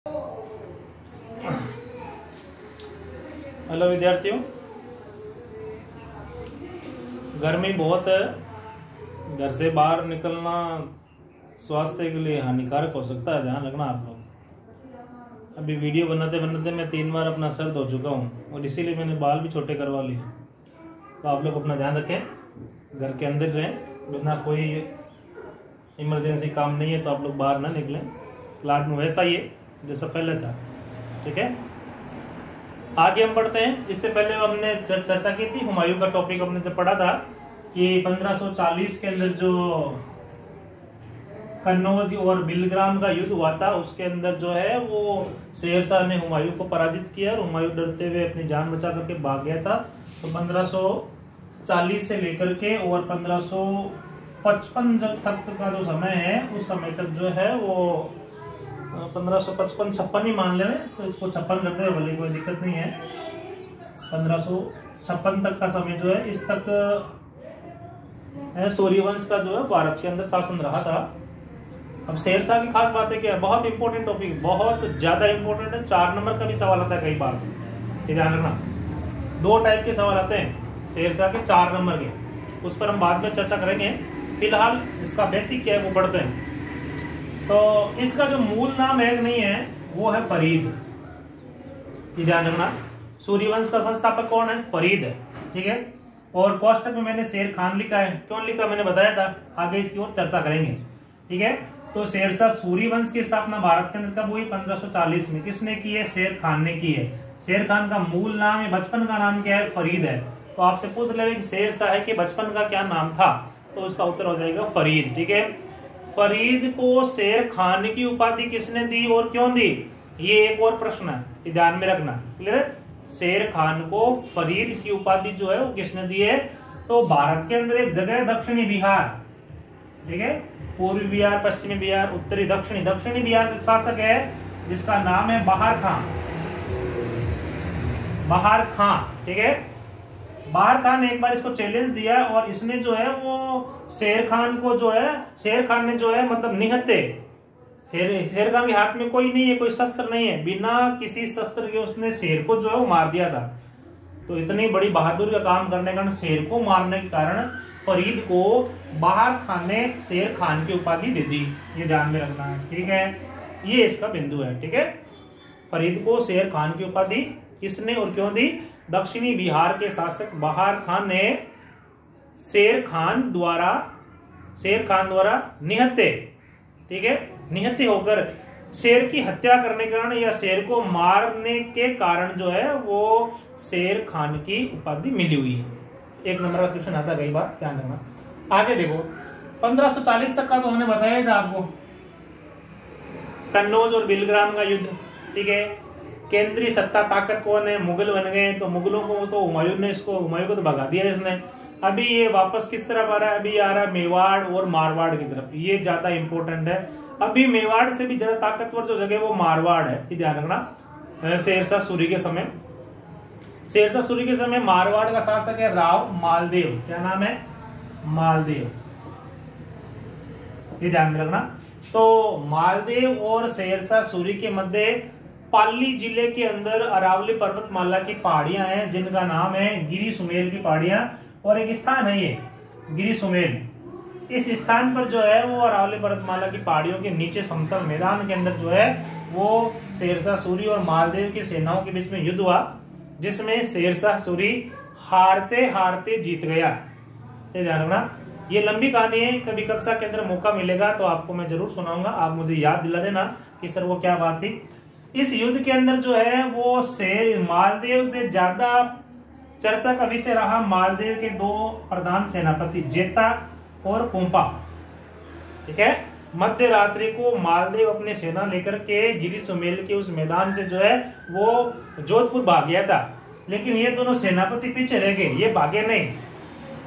Hello विद्यार्थियों, गर्मी बहुत है। घर से बाहर निकलना स्वास्थ्य के लिए हानिकारक हो सकता है, ध्यान रखना आप लोग। अभी वीडियो बनाते बनाते मैं 3 बार अपना सर धो चुका हूँ और इसीलिए मैंने बाल भी छोटे करवा लिए। तो आप लोग अपना ध्यान रखें, घर के अंदर रहें, बिना कोई इमरजेंसी काम नहीं है तो आप लोग बाहर ना निकलें। प्लाट में वैसा ही है जैसा पहले था, ठीक है। आगे हम बढ़ते हैं। इससे पहले हमने चर्चा की थी, हुमायूं का टॉपिक हमने जब पढ़ा था कि 1540 के अंदर जो कन्नौज और बिलग्राम का युद्ध हुआ था, उसके अंदर जो है वो शेरशाह ने हुमायूं को पराजित किया और हुमायूं डरते हुए अपनी जान बचा करके भाग गया था। तो 1540 से लेकर के और 1555 तक का जो समय है, उस समय तक जो है वो 1555-56 ही मान ले, तो इसको 56 करते हैं, भले कोई दिक्कत नहीं है। 1556 तक का समय जो है, इस तक सूर्यवंश का जो है भारत के अंदर शासन रहा था। अब शेरशाह की खास बात है क्या, बहुत इंपॉर्टेंट टॉपिक, बहुत ज्यादा इंपॉर्टेंट है। 4 नंबर का भी सवाल आता है कई बार, ध्यान रखना। 2 टाइप के सवाल आते हैं शेरशाह के, 4 नंबर के, उस पर हम बाद में चर्चा करेंगे। फिलहाल इसका बेसिक क्या है वो पढ़ते हैं। तो इसका जो मूल नाम है नहीं है, वो है फरीद, ध्यान रखना। सूर्यवंश का संस्थापक कौन है? फरीद है, ठीक है। और कोष्टक में मैंने शेर खान लिखा है, क्यों लिखा मैंने बताया था, आगे इसकी ओर चर्चा करेंगे, ठीक है। तो शेरशाह सूर्यवंश की स्थापना भारत के अंदर कब हुई? 1540 में। किसने की है? शेर खान ने की है। शेर खान का मूल नाम है, बचपन का नाम क्या है? फरीद है। तो आपसे पूछ ले कि शेरशाह के बचपन का क्या नाम था, तो उसका उत्तर हो जाएगा फरीद, ठीक है। फरीद को शेर खान की उपाधि किसने दी और क्यों दी, ये एक और प्रश्न है, ध्यान में रखना, क्लियर। शेर खान को फरीद की उपाधि जो है वो किसने दी है? तो भारत के अंदर एक जगह है दक्षिणी बिहार, ठीक है। पूर्वी बिहार, पश्चिमी बिहार, उत्तरी दक्षिणी बिहार का शासक है जिसका नाम है बहार खां, ठीक है। बहार खान ने एक बार इसको चैलेंज दिया और इसने जो है वो शेर खान ने जो है मतलब निहत्ते, शेर खान के हाथ में कोई नहीं है, कोई शस्त्र नहीं है, बिना किसी शस्त्र के उसने शेर को जो है वो मार दिया था। तो इतनी बड़ी बहादुरी का काम करने के कारण, शेर को मारने के कारण फरीद को बहार खान ने शेर खान की उपाधि दे दी, ये ध्यान में रखना है, ठीक है। ये इसका बिंदु है, ठीक है। फरीद को शेर खान की उपाधि किसने और क्यों दी? दक्षिणी बिहार के शासक बहार खान ने शेर खान द्वारा निहत्ते, ठीक है, निहत्ते होकर शेर की हत्या करने के कारण या शेर को मारने के कारण जो है वो शेर खान की उपाधि मिली हुई है। 1 नंबर का क्वेश्चन आता है कई बार, ध्यान रखना। आगे देखो, 1540 तक का तो हमने बताया था आपको, कन्नौज और बिलग्राम का युद्ध, ठीक है। केंद्रीय सत्ता ताकत कौन है? मुगल बन गए। तो मुगलों को तो हुमायूं को तो भगा दिया इसने। अभी ये वापस किस तरफ आ रहा है? अभी आ रहा है मेवाड़ और मारवाड़ की तरफ। ये ज्यादा इंपॉर्टेंट है। अभी मेवाड़ से भी ज्यादा ताकतवर जो जगह वो मारवाड़ है, ध्यान रखना। शेरशाह सूरी के समय मारवाड़ का शासक है राव मालदेव। क्या नाम है? मालदेव, ये ध्यान में रखना। तो मालदेव और शेरशाह सूरी के मध्य पाली जिले के अंदर अरावली पर्वतमाला की पहाड़ियां हैं, जिनका नाम है गिरी सुमेल की पहाड़ियां। और एक स्थान है ये गिरी सुमेल। इस स्थान पर जो है वो अरावली पर्वतमाला की पहाड़ियों के नीचे समतल मैदान के अंदर जो है वो शेरशाह सूरी और मालदेव की सेनाओं के बीच में युद्ध हुआ, जिसमें शेरशाह सूरी हारते हारते जीत गया। ध्यान रखना, ये लंबी कहानी है, कभी कक्षा के अंदर मौका मिलेगा तो आपको मैं जरूर सुनाऊंगा। आप मुझे याद दिला देना कि सर वो क्या बात थी। इस युद्ध के अंदर जो है वो मालदेव से ज्यादा चर्चा का विषय रहा मालदेव के 2 प्रधान सेनापति जेता और कुंपा, ठीक है। मध्य रात्रि को मालदेव अपनी सेना लेकर के गिरी सुमेल के उस मैदान से जो है वो जोधपुर भाग गया था, लेकिन ये दोनों सेनापति पीछे रह गए, ये भागे नहीं।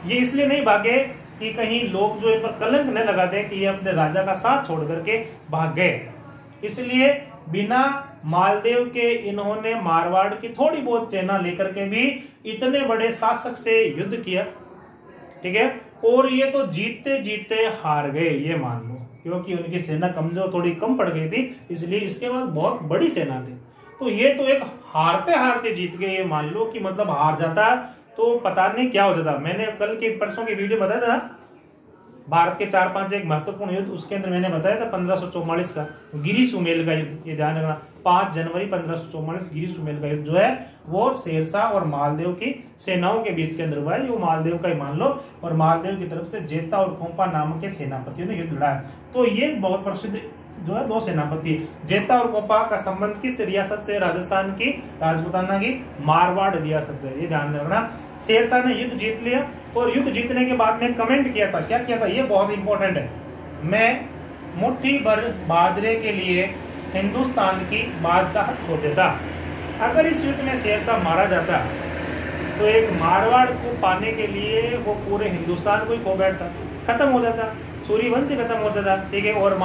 ये इसलिए नहीं भागे कि कहीं लोग जो इन पर कलंक न लगा दे कि ये अपने राजा का साथ छोड़ करके भाग गए। इसलिए बिना मालदेव के इन्होंने मारवाड़ की थोड़ी बहुत सेना लेकर के भी इतने बड़े शासक से युद्ध किया, ठीक है। और ये तो जीतते जीतते हार गए, ये मान लो, क्योंकि उनकी सेना कमजोर थोड़ी कम पड़ गई थी, इसलिए इसके बाद बहुत बड़ी सेना थी। तो ये तो एक हारते हारते जीत गए। ये मान लो कि मतलब हार जाता तो पता नहीं क्या हो जाता। मैंने कल के परसों की वीडियो बताया था भारत के 4-5 एक महत्वपूर्ण युद्ध, उसके अंदर मैंने बताया था 1544 का गिरी सुमेल का युद्ध। ये ध्यान रखना, 5 जनवरी 1544 गिरी सुमेल का युद्ध जो है वो शेरशाह और मालदेव की सेनाओं के बीच के अंदर हुआ है। वो मालदेव का ही मान लो, और मालदेव की तरफ से जेता और कोम्पा नामक के सेनापतियों ने युद्ध लड़ा है। तो ये बहुत प्रसिद्ध जो है दो सेनापति। जेता और कोम्पा का संबंध किस रियासत से? राजस्थान की राजपुताना की मारवाड़ रियासत से। ये ध्यान रखना। शेरशाह ने युद्ध जीत लिया, और युद्ध जीतने के बाद में कमेंट किया था, क्या किया था, ये बहुत इंपॉर्टेंट है, मैं मुट्ठी भर बाजरे के लिए हिंदुस्तान की बादशाहत खो देता। अगर इस युद्ध में शेरशाह मारा जाता तो एक मारवाड़ को पाने के लिए वो पूरे हिंदुस्तान को ही खो बैठता, खत्म हो जाता, सूर्यवंश खत्म हो जाता, ठीक है, और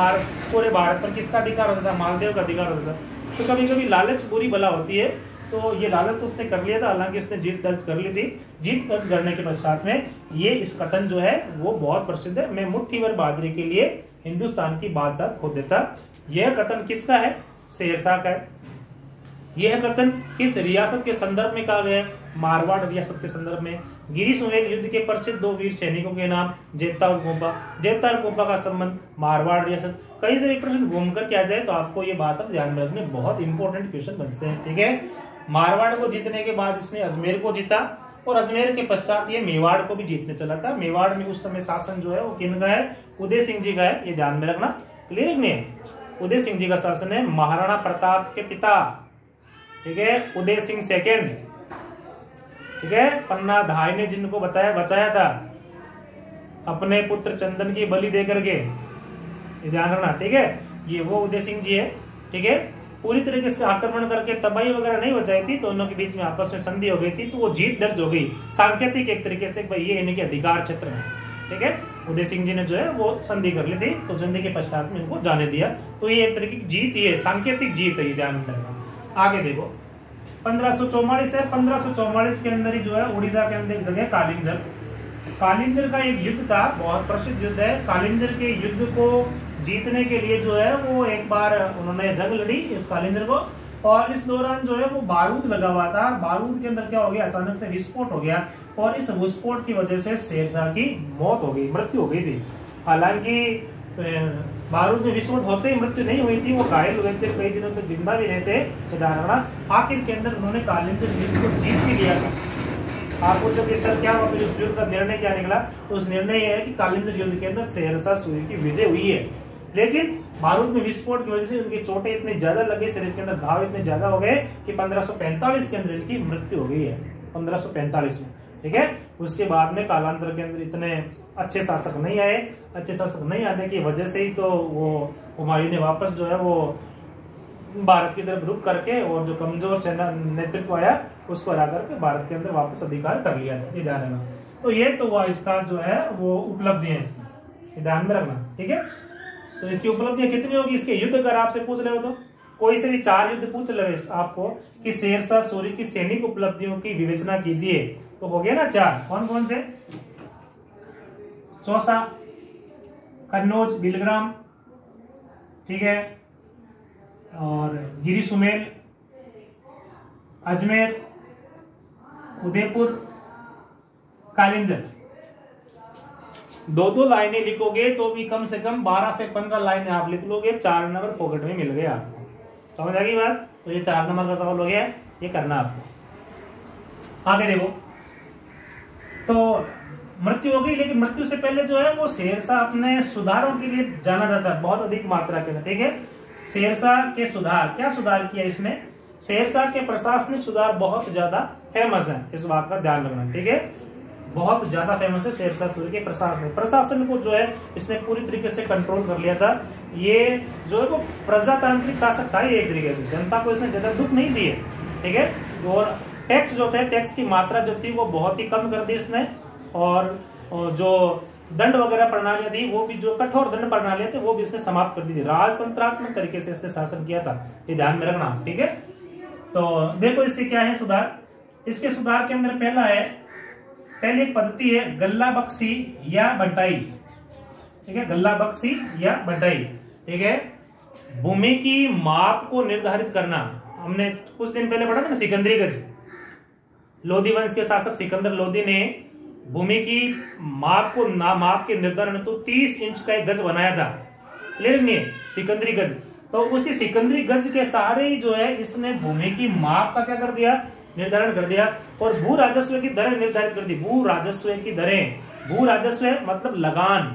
पूरे भारत पर किसका अधिकार होता था? मालदेव का अधिकार होता था। तो कभी कभी लालच बुरी बला होती है, तो ये लालच तो उसने कर लिया था, हालांकि इसने जीत दर्ज कर ली थी। जीत दर्ज करने के पश्चात में ये इस कथन जो है वो बहुत प्रसिद्ध है, मैं मुट्ठी भर बाजरे के लिए हिंदुस्तान की बादशाह खो देता। यह कथन किसका है? शेरशाह का है। यह कथन किस रियासत के संदर्भ में कहा गया? मारवाड़ रियासत के संदर्भ में। गिरी सुमेल युद्ध के प्रसिद्ध 2 वीर सैनिकों के नाम जेता और कोम्पा। जेता और कोम्पा का संबंध मारवाड़ रियासत। कहीं से भी प्रश्न घूमकर क्या जाए तो आपको ये बात अब ध्यान में रखने, बहुत इंपॉर्टेंट क्वेश्चन बनते हैं, ठीक है। मारवाड़ को जीतने के बाद इसने अजमेर को जीता, और अजमेर के पश्चात ये मेवाड़ को भी जीतने चला था। मेवाड़ में उस समय शासन जो है वो किनका है? उदय सिंह जी का है। ये ध्यान में रखना, क्लियर नहीं है? उदय सिंह जी का शासन है, महाराणा प्रताप के पिता, ठीक है, उदय सिंह सेकेंड, ठीक है। पन्ना धाई ने जिनको बचाया था अपने पुत्र चंदन की बलि देकर के, ध्यान रखना, ठीक है, ये वो उदय सिंह जी है, ठीक है। पूरी तरीके से आक्रमण करके तबाही वगैरह नहीं बचाई थी, दोनों के बीच में आपस में संधि हो गई थी, तो वो जीत दर्ज हो गई सांकेतिक एक तरीके से, भाई ये इनके अधिकार क्षेत्र में, ठीक है। उदय सिंह जी ने जो है वो संधि कर ली थी, तो संधि के पश्चात में इनको जाने दिया। तो ये एक तरीके की जीत ही है, सांकेतिक जीत है, ध्यान रखना। आगे देखो 1544 है। 1544 के अंदर ही जो है उड़ीसा के अंदर एक जगह कालिंजर, कालिंजर का एक युद्ध था, बहुत प्रसिद्ध युद्ध है। कालिंजर के युद्ध को जीतने के लिए जो है वो एक बार उन्होंने जंग लड़ी इस कालिंजर को, और इस दौरान जो है वो बारूद लगा हुआ था। बारूद के अंदर क्या हो गया? अचानक से विस्फोट हो गया, और इस विस्फोट की वजह से शेरशाह की मौत हो गई, मृत्यु हो गई थी। हालांकि बारूद में विस्फोट होते ही मृत्यु नहीं हुई थी, वो घायल हुए थे, कई दिनों तक जिंदा भी नहीं थे। आखिर के अंदर उन्होंने कालिंजर युद्ध को जीत भी लिया था। आपको जब सर क्या हुआ, उस युद्ध का निर्णय क्या निकला? तो उस निर्णय यह है कि कालिंजर युद्ध के अंदर शेरशाह सूरी की विजय हुई है, लेकिन बारूद में विस्फोट की वजह से उनकी चोटें इतनी ज्यादा लगी, शरीर के अंदर घाव इतने ज्यादा हो गए कि 1545 के अंदर इनकी मृत्यु हो गई है, 1545 में, ठीक है। उसके बाद में कालांतर के अंदर इतने अच्छे शासक नहीं आए। अच्छे शासक नहीं आने की वजह से ही तो वो हुमायूं ने वापस जो है वो भारत की तरफ रुक करके, और जो कमजोर सेना नेतृत्व आया उसको हरा करके भारत के अंदर वापस अधिकार कर लिया था, ये ध्यान रखना। तो ये तो हुआ इसका जो है वो उपलब्धि है इसकी, ध्यान में रखना, ठीक है। तो इसकी उपलब्धियां कितनी होगी? इसके युद्ध अगर आपसे पूछ रहे हो तो कोई से भी 4 युद्ध पूछ रहे हो आपको कि शेरशाह सूरी की सैनिक उपलब्धियों की विवेचना कीजिए, तो हो गया ना 4। कौन कौन से? चौसा, कन्नौज, बिलग्राम, ठीक है, और गिरी सुमेल, अजमेर, उदयपुर, कालिंजर। 2-2 लाइनें लिखोगे तो भी कम से कम 12 से 15 लाइनें आप लिख लोगे, 4 नंबर पॉकेट में मिल गए आपको, समझ आ गई बात? तो ये 4 नंबर का सवाल हो गया, ये करना आपको। आगे देखो, तो मृत्यु हो गई, लेकिन मृत्यु से पहले जो है वो शेरशाह अपने सुधारों के लिए जाना जाता है बहुत अधिक मात्रा के अंदर, ठीक है। शेरशाह के सुधार, क्या सुधार किया इसने? शेरशाह के प्रशासनिक सुधार बहुत ज्यादा फेमस है, इस बात का ध्यान रखना, ठीक है। बहुत ज्यादा फेमस है शेरशाह सूरी के प्रशासन को जो है इसने पूरी तरीके से कंट्रोल कर लिया था। ये जो है वो प्रजातांत्रिक शासक था, ये एक तरीके से जनता को इसने ज्यादा दुख नहीं दिए, ठीक है। और टैक्स जो थे, टैक्स की मात्रा जो थी वो बहुत ही कम कर दी इसने, और जो दंड वगैरह प्रणालियां थी वो भी, जो कठोर दंड प्रणालियां थे वो भी इसने समाप्त कर दी थी। राजतंत्रात्मक तरीके से इसने शासन किया था, ये ध्यान में रखना, ठीक है। तो देखो इसके क्या है सुधार। इसके सुधार के अंदर पहला है, पहली एक पद्धति है गल्ला बख्शी या बंटाई, ठीक है, गल्ला बख्शी या बटाई। ठीक है, भूमि की माप को निर्धारित करना, हमने कुछ दिन पहले पढ़ा था ना, सिकंदरी गज। लोधी वंश के शासक सिकंदर लोधी ने भूमि की माप को माप के निर्धारण तो 30 इंच का एक गज बनाया था, लेकिन सिकंदरी गज। तो उसी सिकंदरी गज के सहारे जो है इसने भूमि की माप का क्या कर दिया, निर्धारण कर दिया, और भू राजस्व की दरें निर्धारित कर दी। भू राजस्व की दरें, भू राजस्व मतलब लगान,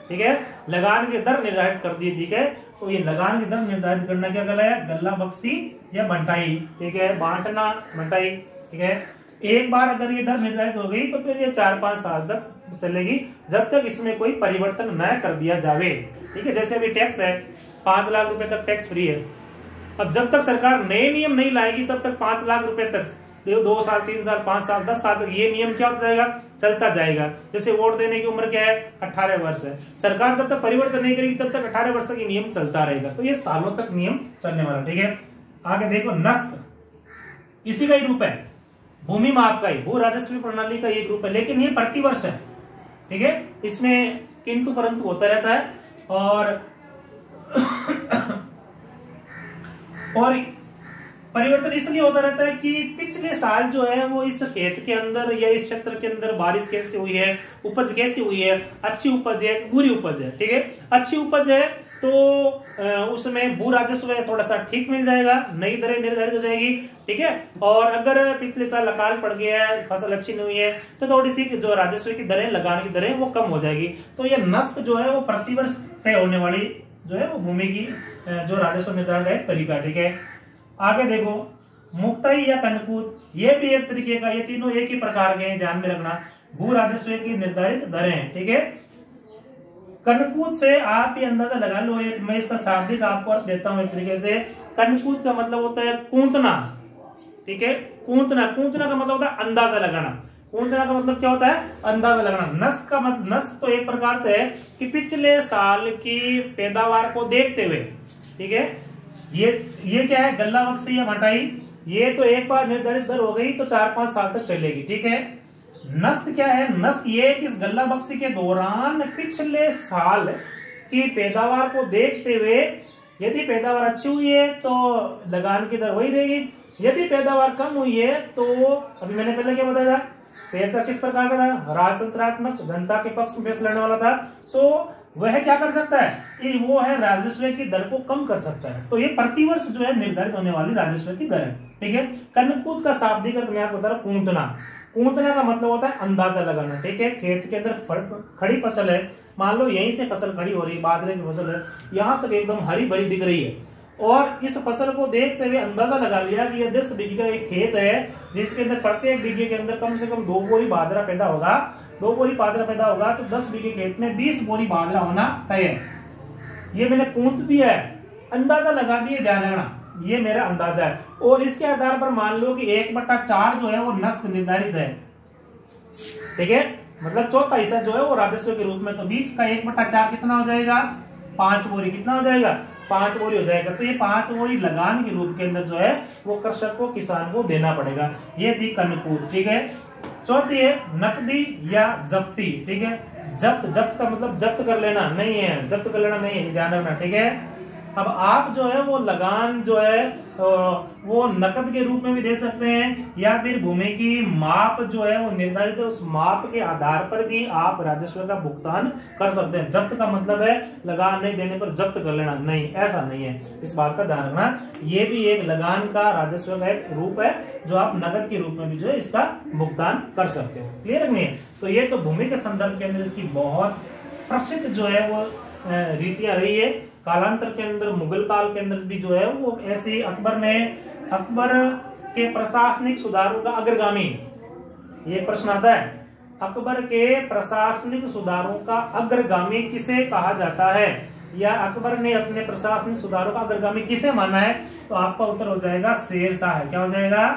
ठीक है, लगान की दर निर्धारित कर दी। ठीक है, तो ये लगान की दर निर्धारित करना क्या कहलाया, गल्ला बख्शी या बंटाई। ठीक है, बांटना, बंटाई। ठीक है, एक बार अगर ये दर निर्धारित हो गई तो फिर ये 4-5 साल तक चलेगी, जब तक इसमें कोई परिवर्तन न कर दिया जावे। ठीक है, जैसे अभी टैक्स है, 5 लाख रुपए तक टैक्स फ्री है। अब जब तक सरकार नए नियम नहीं लाएगी तब तक 5 लाख रुपए तक 2 साल, 3 साल, 5 साल, 10 साल तक ये नियम क्या होता जाएगा, चलता जाएगा। जैसे वोट देने की उम्र क्या है, 18 वर्ष है। सरकार जब तक परिवर्तन नहीं करेगी तब तक 18 वर्ष तक ये नियम चलता रहेगा। तो ये सालों तक नियम चलने वाला। ठीक है, आगे देखो, नस्क इसी का ही रूप है, भूमि माप का ही, भू राजस्व प्रणाली का एक रूप है, लेकिन ये प्रतिवर्ष है। ठीक है, इसमें किंतु परंतु होता रहता है, और परिवर्तन इसलिए होता रहता है कि पिछले साल जो है वो इस खेत के अंदर या इस क्षेत्र के अंदर बारिश कैसी हुई है, उपज कैसी हुई है, अच्छी उपज है, बुरी उपज है। ठीक है, अच्छी उपज है तो उसमें भू राजस्व थोड़ा सा ठीक मिल जाएगा, नई दरें निर्धारित हो जाएगी। ठीक है, और अगर पिछले साल अकाल पड़ गया है, फसल अच्छी नहीं हुई है, तो थोड़ी सी जो राजस्व की दरें, लगान की दरें वो कम हो जाएगी। तो ये नस्क जो है वो प्रतिवर्ष तय होने वाली जो है वो भूमि की जो राजस्व निर्धारण का एक तरीका। ठीक है, आगे देखो, मुक्ताई या कनकूत, ये भी एक तरीके का, ये तीनों एक ही प्रकार के हैं, ध्यान में रखना, भू राजस्व की निर्धारित दरें। ठीक है, कनकूत से आप ये अंदाजा लगा लो, एक मैं इसका शाब्दिक आपको अर्थ देता हूं एक तरीके से। कनकूत का मतलब होता है कूंतना। ठीक है, कूंतना, कूंतना का मतलब होता है अंदाजा लगाना। कूंतना का मतलब क्या होता है, अंदाजा लगाना। नस्क का मतलब, नस्क तो एक प्रकार से है कि पिछले साल की पैदावार को देखते हुए। ठीक है, ये क्या है, गल्ला बख्शी या बंटाई, ये तो एक बार निर्धारित दर हो गई तो 4-5 साल तक चलेगी। ठीक है, नस्क क्या है, नस्क ये कि इस गल्ला बख्शी के दौरान पिछले साल की पैदावार को देखते हुए, यदि पैदावार अच्छी हुई है तो लगान की दर वही रहेगी, यदि पैदावार कम हुई है तो, अभी मैंने पहले क्या बताया था, शेरशाह किस प्रकार का था, राजतंत्रात्मक, जनता के पक्ष में फैसला लेने वाला था, तो वह क्या कर सकता है कि वो है राजस्व की दर को कम कर सकता है। तो ये प्रतिवर्ष जो है निर्धारित होने वाली राजस्व की दर है। ठीक है, कनकूत का शाब्दिक अर्थ मैं आपको बता रहा हूं, कूंतना। कूंतना का मतलब होता है अंदाजा लगाना। ठीक है, खेत के अंदर खड़ी फसल है, मान लो यहीं से फसल खड़ी हो रही है, बाजरे की फसल है, यहां तक एकदम हरी भरी दिख रही है, और इस फसल को देखते हुए अंदाजा लगा लिया कि यह 10 बीघे का एक खेत है, जिसके अंदर प्रत्येक बीघे के अंदर कम से कम 2 बोरी बाजरा पैदा होगा। 2 बोरी बाजरा पैदा होगा तो 10 बीघे खेत में 20 बोरी बाजरा होना तय है। ये मैंने कूंत दिया है, अंदाजा लगा दिया, ध्यान रखना, ये मेरा अंदाजा है। और इसके आधार पर मान लो कि 1/4 जो है वो नस्क निर्धारित है। ठीक है, मतलब चौथा हिस्सा जो है वो राजस्व के रूप में, तो 20 का 1/4 कितना हो जाएगा, 5 बोरी। कितना हो जाएगा, 5 बोरी हो जाएगा। तो ये 5 बोरी लगान के रूप के अंदर जो है वो कृषक को, किसान को देना पड़ेगा। ये थी कनकूत। ठीक है, चौथी है नकदी या जब्ती। ठीक है, जब्त का मतलब जब्त कर लेना नहीं है, जब्त कर लेना नहीं है, ध्यान रखना। ठीक है, अब आप जो है वो लगान जो है वो नकद के रूप में भी दे सकते हैं, या फिर भूमि की माप जो है वो निर्धारित है, उस माप के आधार पर भी आप राजस्व का भुगतान कर सकते हैं। जब्त का मतलब है लगान नहीं देने पर जब्त कर लेना, नहीं, ऐसा नहीं है, इस बात का ध्यान रखना। ये भी एक लगान का, राजस्व का एक रूप है जो आप नकद के रूप में भी जो है इसका भुगतान कर सकते हो। क्लियर नहीं है? तो ये तो भूमि के संदर्भ के अंदर इसकी बहुत प्रसिद्ध जो है वो रीतियां रही है। कालांतर के अंदर, मुगल काल के अंदर भी जो है वो ऐसे अकबर के प्रशासनिक सुधारों का अग्रगामी, ये प्रश्न आता है, अकबर के प्रशासनिक सुधारों का अग्रगामी किसे कहा जाता है, या अकबर ने अपने प्रशासनिक सुधारों का अग्रगामी किसे माना है? तो आपका उत्तर हो जाएगा शेरशाह है। क्या हो जाएगा?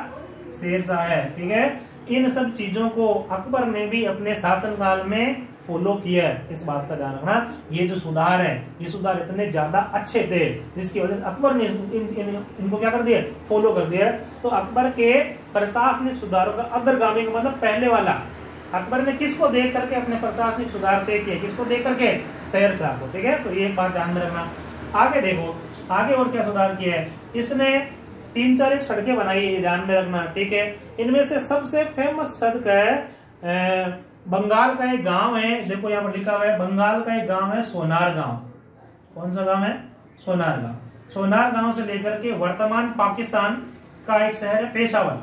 शेरशाह है। ठीक है, इन सब चीजों को अकबर ने भी अपने शासनकाल में फॉलो किया है, इस बात का ध्यान रखना। ये जो सुधार है, ये सुधार इतने ज्यादा अच्छे थे जिसकी वजह से अकबर ने इनको क्या कर दिया, फॉलो कर दिया। तो अकबर के प्रशासनिक सुधारों का अग्रगामी का मतलब पहले वाला, अकबर ने किसको देख करके अपने प्रशासनिक सुधार तय किए, किसको देख करके? शेरशाह को, ठीक है। तो ये एक बात ध्यान में रखना। आगे देखो, आगे और क्या सुधार किया है इसने, 3-4 एक सड़कें बनाई है, ध्यान में रखना, ठीक है। इनमें से सबसे फेमस सड़क है बंगाल का एक गांव है, देखो यहाँ पर लिखा हुआ है, बंगाल का एक गांव है सोनार गांव। कौन सा गांव है? सोनार गांव। सोनार गांव से लेकर के वर्तमान पाकिस्तान का एक शहर है पेशावर,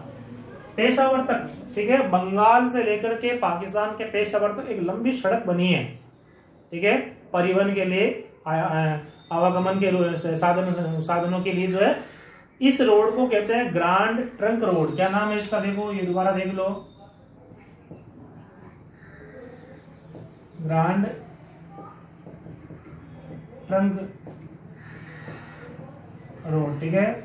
पेशावर तक, ठीक है। बंगाल से लेकर के पाकिस्तान के पेशावर तक एक लंबी सड़क बनी है, ठीक है, परिवहन के लिए, आवागमन के साधनों के लिए जो है। इस रोड को कहते हैं ग्रांड ट्रंक रोड। क्या नाम है इसका? देखो ये दोबारा देख लो, ग्रांड ट्रंक रोड, ठीक है।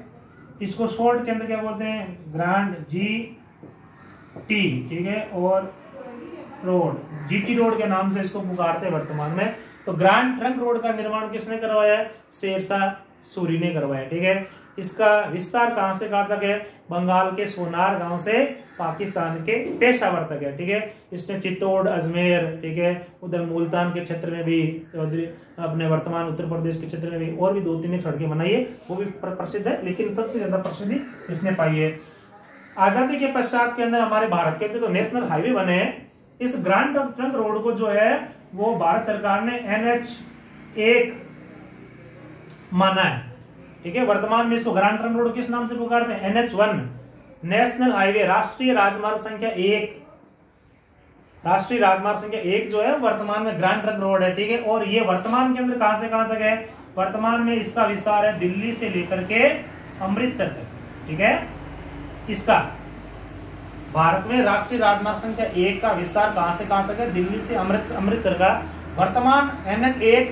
इसको शॉर्ट के अंदर क्या बोलते हैं? ग्रांड GT, ठीक है, और रोड, GT रोड के नाम से इसको पुकारते हैं वर्तमान में। तो ग्रांड ट्रंक रोड का निर्माण किसने करवाया है? शेरशाह सूरी ने करवाया, ठीक है। इसका विस्तार कहां से कहां तक है? बंगाल के सोनार गांव से पाकिस्तान के पेशावर तक है, ठीक है। इसने चित्तौड़, अजमेर, ठीक है, उधर मुल्तान के क्षेत्र में भी, अपने वर्तमान उत्तर प्रदेश के क्षेत्र में भी और भी 2-3 सड़कें बनाई है, वो भी प्रसिद्ध है, लेकिन सबसे ज्यादा प्रसिद्धि इसने पाई है। आजादी के पश्चात के अंदर हमारे भारत के जो नेशनल हाईवे बने हैं, इस ग्रांड ट्रंक रोड को जो है वो भारत सरकार ने NH1 माना है, ठीक है। वर्तमान में इसको ग्रांड ट्रंक रोड किस नाम से पुकारते हैं? NH1, नेशनल हाईवे, राष्ट्रीय राजमार्ग संख्या 1। राष्ट्रीय राजमार्ग संख्या 1 जो है वर्तमान में ग्रांड ट्रंक रोड है, ठीक है। और ये वर्तमान के अंदर कहां से कहां तक है? वर्तमान में इसका विस्तार है दिल्ली से लेकर के अमृतसर तक, ठीक है। इसका भारत में राष्ट्रीय राजमार्ग संख्या 1 का विस्तार कहां से कहां तक है? दिल्ली से अमृतसर का। वर्तमान NH1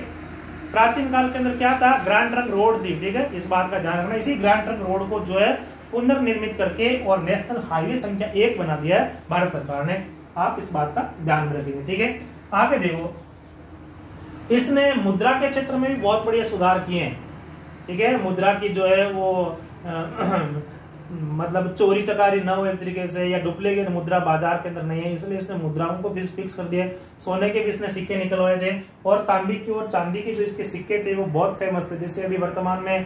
प्राचीन काल के अंदर क्या था? ग्रांड ट्रंक रोड थी, ठीक है। इस बात का ध्यान रखना। इसी ग्रांड ट्रंक रोड को जो है पुनर्निर्मित करके और नेशनल हाईवे संख्या 1 बना दिया है भारत सरकार ने। आप इस बात का ध्यान में रखेंगे, ठीक है। आगे देखो, इसने मुद्रा के क्षेत्र में भी बहुत बढ़िया सुधार किए हैं, ठीक है। मुद्रा की जो है वो मतलब चोरी चकारी न हो एक तरीके से, या डुप्लीकेट मुद्रा बाजार के अंदर नहीं है, इसलिए इसने मुद्राओं को भी फिक्स कर दिया। सोने के भी इसने सिक्के निकलवाए थे, और तांबे की और चांदी के जो इसके सिक्के थे वो बहुत फेमस थे। जैसे अभी वर्तमान में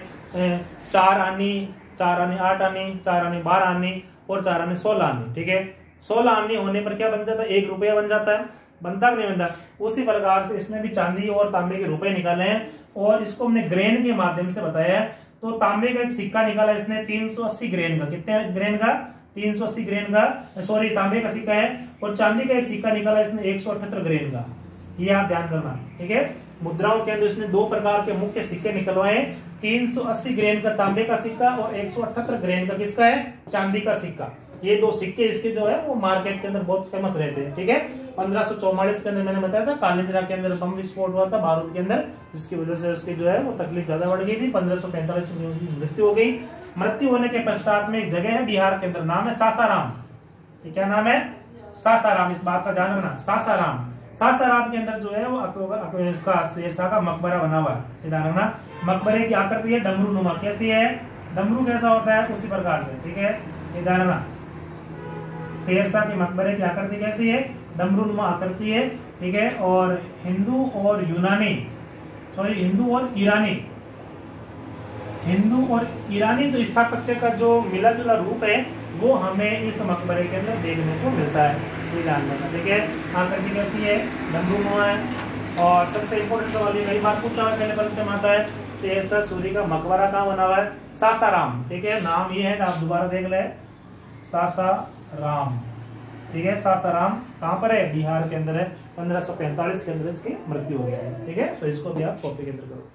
4 आनी, 8 आनी, 4 आनी 12 आनी और 4 आनी 16 आनी, ठीक है। 16 आनी होने पर क्या बन जाता है? 1 रुपया बन जाता है, बनता नहीं बनता? उसी प्रकार से इसने भी चांदी और तांबे के रुपए निकाले हैं, और इसको हमने ग्रेन के माध्यम से बताया है। तो तांबे का एक सिक्का निकाला इसने 380 ग्रेन का। कितने ग्रेन का? 380 ग्रेन का, सॉरी तांबे का सिक्का है। और चांदी का एक सिक्का निकाला इसने 178 ग्रेन का। ये आप ध्यान रखना, ठीक है। मुद्राओं के अंदर इसने 2 प्रकार के मुख्य सिक्के निकलवाए, 380 ग्रेन का तांबे का सिक्का और 178 ग्रेन का किसका है? चांदी का सिक्का। ये 2 सिक्के इसके जो है वो मार्केट के अंदर बहुत फेमस रहते हैं, ठीक है। 1544 के अंदर मैंने बताया था कालिंद्रा के अंदर बम विस्फोट हुआ था बारूद के अंदर, जिसकी वजह से उसकी जो है वो तकलीफ ज्यादा बढ़ गई थी। 1545 में उनकी मृत्यु हो गई। मृत्यु होने के पश्चात में एक जगह है बिहार के अंदर, नाम है सासाराम। क्या नाम है? सासाराम। इस बात का ध्यान रखना, सासाराम। सासाराम के अंदर जो है वो इसका शेरशाह का मकबरा बना हुआ है, ध्यान रखना। मकबरे की आकृति है डमरू नुमा। कैसी है? डमरू कैसा होता है उसी प्रकार से, ठीक है, ये ध्यान रखना। शेरशाह के मकबरे की आकृति कैसी है? डमरू नुमा आकृति है, ठीक है। और हिंदू और ईरानी जो स्थापत्य का जो मिला जुला रूप है वो हमें इस मकबरे के अंदर देखने को मिलता है, ये ध्यान रखना, ठीक है। आकृति कैसी है? डमरू नुमा है। और सबसे इम्पोर्टेंट सवाल ये कई बार पूछा है, पहले परीक्षा में आता है, शेरशाह सूरी का मकबरा कहाँ बना हुआ है? सासाराम, ठीक है। नाम ये है, आप दोबारा देख ले, सासाराम, ठीक है। सासाराम कहाँ पर है? बिहार के अंदर है। 1545 के अंदर इसकी मृत्यु हो गई है, ठीक है। तो इसको भी आप कॉपी के अंदर करो।